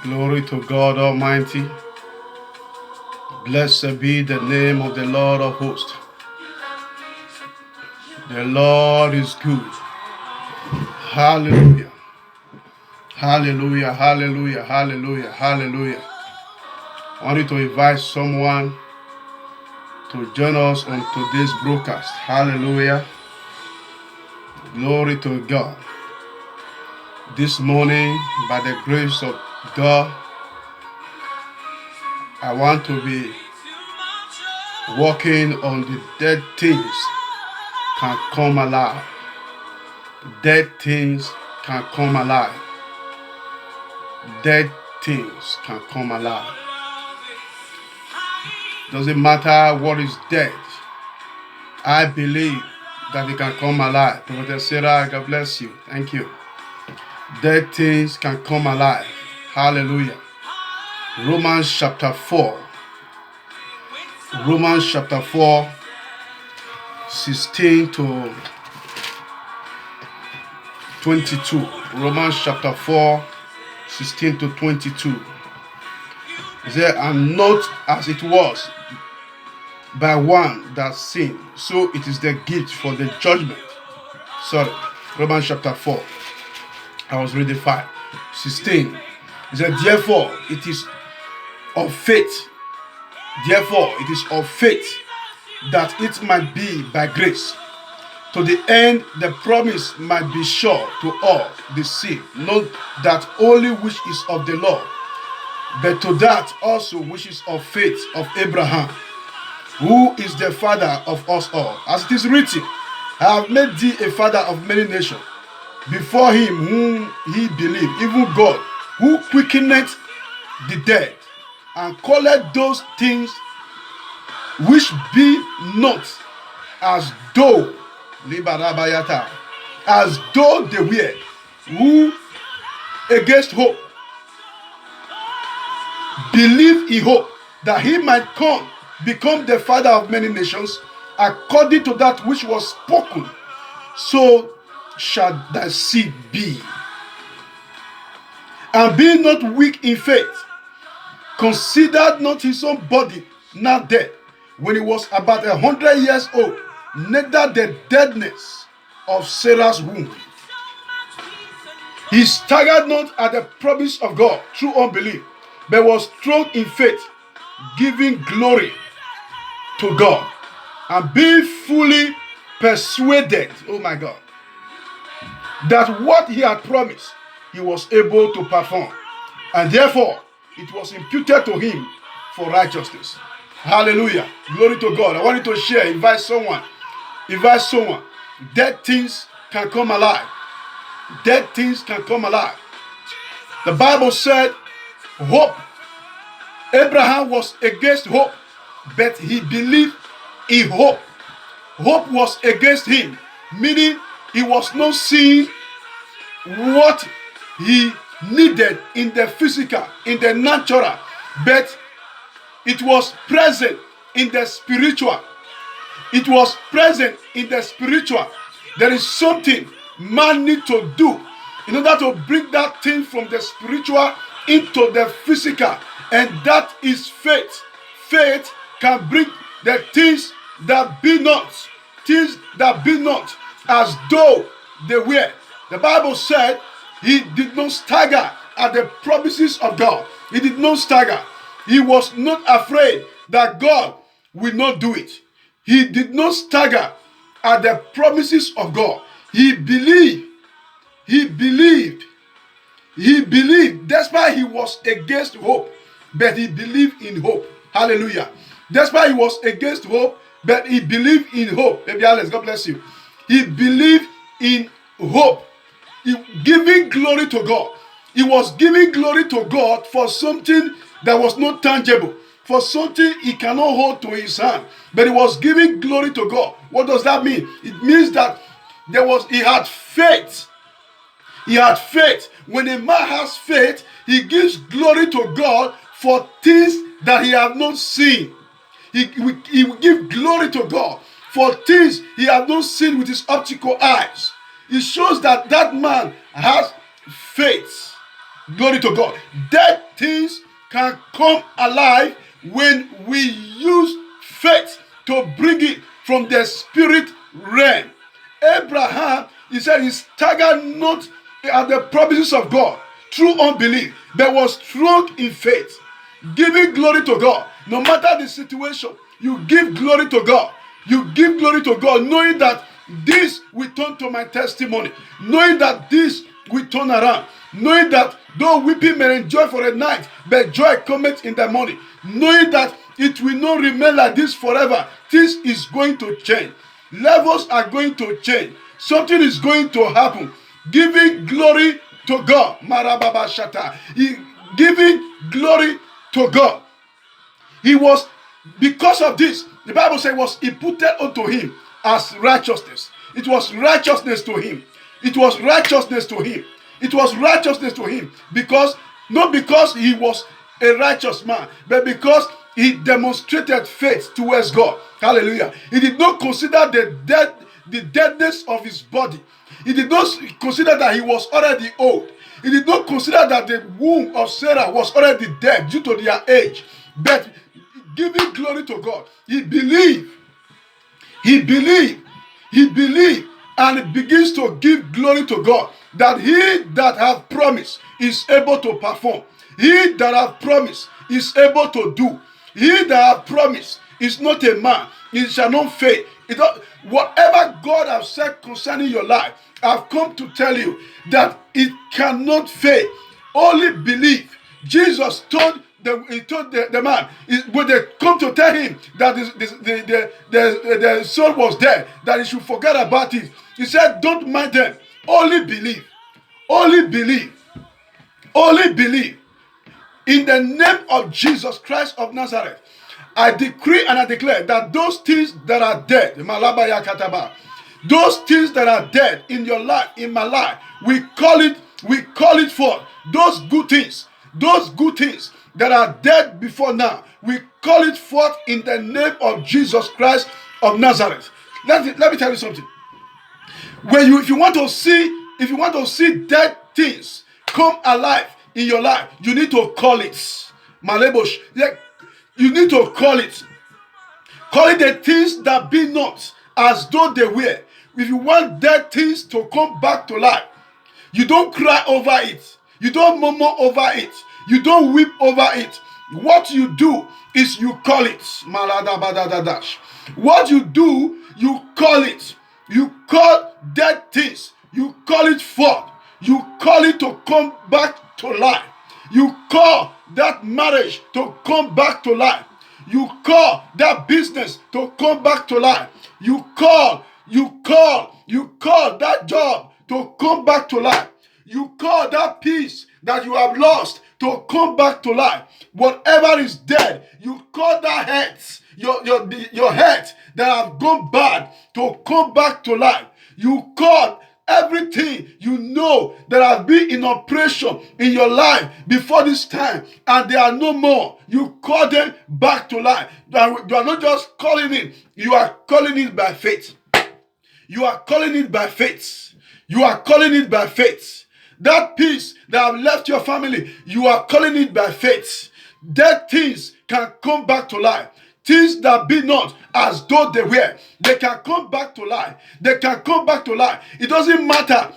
Glory to God Almighty. Blessed be the name of the Lord of hosts. The Lord is good. Hallelujah. Hallelujah. Hallelujah. Hallelujah. Hallelujah. I want you to invite someone to join us on today's broadcast. Hallelujah. Glory to God. This morning, by the grace of God, I want to be working on the dead things can come alive. Dead things can come alive. Dead things can come alive. Doesn't matter what is dead. I believe that it can come alive. Prophet Sarah, God bless you. Thank you. Dead things can come alive. Hallelujah. Romans chapter 4. Romans chapter 4, 16 to 22. Romans chapter 4, 16 to 22. It said, and not as it was by one that sinned, so it is the gift for the judgment. Sorry, Romans chapter 4. I was reading 5. 16. It said, therefore it is of faith. Therefore it is of faith that it might be by grace, to the end the promise might be sure to all the seed, not that only which is of the law, but to that also which is of faith of Abraham, who is the father of us all. As it is written, I have made thee a father of many nations, before him whom he believed, even God, who quickeneth the dead, and calleth those things which be not as though, as though they were, who against hope believe in hope that he might become the father of many nations, according to that which was spoken, so shall thy seed be. And be not weak in faith, considered not his own body now dead, when he was about 100 years old, neither the deadness of Sarah's womb. He staggered not at the promise of God through unbelief, but was strong in faith, giving glory to God, and being fully persuaded, oh my God, that what he had promised, he was able to perform. And therefore, it was imputed to him for righteousness. Hallelujah. Glory to God. I want you to share. Invite someone. Invite someone. Dead things can come alive. Dead things can come alive. The Bible said, hope. Abraham was against hope, but he believed in hope. Hope was against him, meaning he was not seeing what he needed in the physical, in the natural, but it was present in the spiritual. It was present in the spiritual. There is something man needs to do in order to bring that thing from the spiritual into the physical, and that is faith. Faith can bring the things that be not, as though they were. The Bible said he did not stagger at the promises of God. He did not stagger. He was not afraid that God will not do it. He did not stagger at the promises of God. He believed. He believed. He believed. Despite he was against hope, but he believed in hope. Hallelujah. Despite he was against hope, but he believed in hope. Baby Alex, God bless you. He believed in hope. Giving glory to God. He was giving glory to God for something that was not tangible, for something he cannot hold to his hand. But he was giving glory to God. What does that mean? It means that he had faith. He had faith. When a man has faith, he gives glory to God for things that he has not seen. He will give glory to God for things he has not seen with his optical eyes. It shows that that man has faith. Glory to God. Dead things can come alive when we use faith to bring it from the spirit realm. Abraham, he said, he staggered not at the promises of God through unbelief, but was strong in faith, giving glory to God. No matter the situation, you give glory to God. You give glory to God, knowing that this will turn to my testimony, knowing that this will turn around, knowing that though weeping may endure for a night, but joy cometh in the morning, knowing that it will not remain like this forever. This is going to change. Levels are going to change. Something is going to happen. Giving glory to God. Marababa Shata. Giving glory to God. He was, because of this, the Bible says, was imputed unto him as righteousness. It was righteousness to him. It was righteousness to him. It was righteousness to him. Because, not because he was a righteous man, but because he demonstrated faith towards God. Hallelujah. He did not consider the deadness of his body. He did not consider that he was already old. He did not consider that the womb of Sarah was already dead due to their age. But giving glory to God, he believed. He believed. He believed. And he begins to give glory to God, that he that hath promised is able to perform. He that hath promised is able to do. He that hath promised is not a man, he shall not fail. Whatever God has said concerning your life, I've come to tell you that it cannot fail. Only believe. Jesus told the man, when they come to tell him that the son was dead, that he should forget about it. He said, don't mind them. Only believe. Only believe. Only believe. In the name of Jesus Christ of Nazareth, I decree and I declare that those things that are dead, those things that are dead in your life, in my life, we call it forth. Those good things that are dead before now, we call it forth in the name of Jesus Christ of Nazareth. Let me tell you something. If you want to see dead things come alive in your life, you need to call it. Malebosh. You need to call it. Call it the things that be not as though they were. If you want dead things to come back to life, you don't cry over it. You don't murmur over it. You don't weep over it. What you do is you call it. What you do, you call it. You call dead things. You call it forth. You call it to come back to life. You call that marriage to come back to life. You call that business to come back to life. You call that job to come back to life. You call that peace that you have lost to come back to life. Whatever is dead, you call that health, your health that have gone bad to come back to life. You call everything you know that have been in operation in your life before this time, and they are no more. You call them back to life. You are not just calling it, you are calling it by faith. You are calling it by faith. You are calling it by faith. That peace that have left your family, you are calling it by faith. Dead things can come back to life. Things that be not as though they were, they can come back to life. They can come back to life. It doesn't matter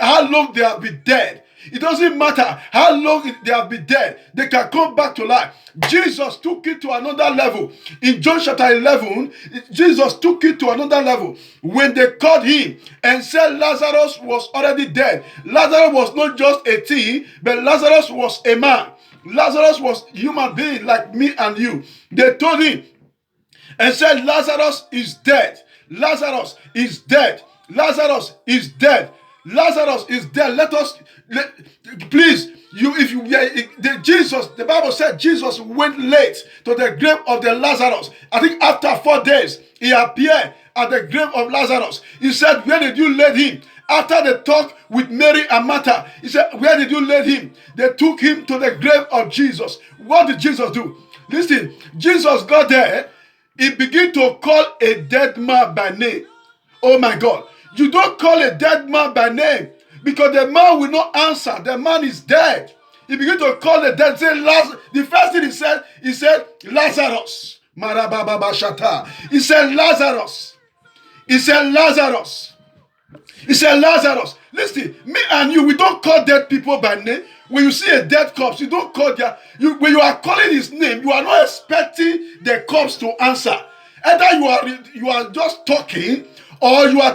how long they have been dead. It doesn't matter how long they have been dead. They can come back to life. Jesus took it to another level. In John chapter 11, Jesus took it to another level. When they called him and said Lazarus was already dead. Lazarus was not just a thing, but Lazarus was a man. Lazarus was a human being like me and you. They told him and said, Lazarus is dead. Lazarus is dead. Lazarus is dead. Lazarus is dead. Please, Jesus, the Bible said Jesus went late to the grave of the Lazarus. I think after 4 days, he appeared at the grave of Lazarus. He said, where did you lay him? After the talk with Mary and Martha, he said, where did you lay him? They took him to the grave of Jesus. What did Jesus do? Listen, Jesus got there. He began to call a dead man by name. Oh my God. You don't call a dead man by name because the man will not answer. The man is dead. he began to call the dead, say, the first thing he said, Lazarus. Marababashata. He said, Lazarus. He said, Lazarus. He said, Lazarus. Listen, me and you, we don't call dead people by name. When you see a dead corpse, you don't call when you are calling his name, you are not expecting the corpse to answer. Either you are just talking or you are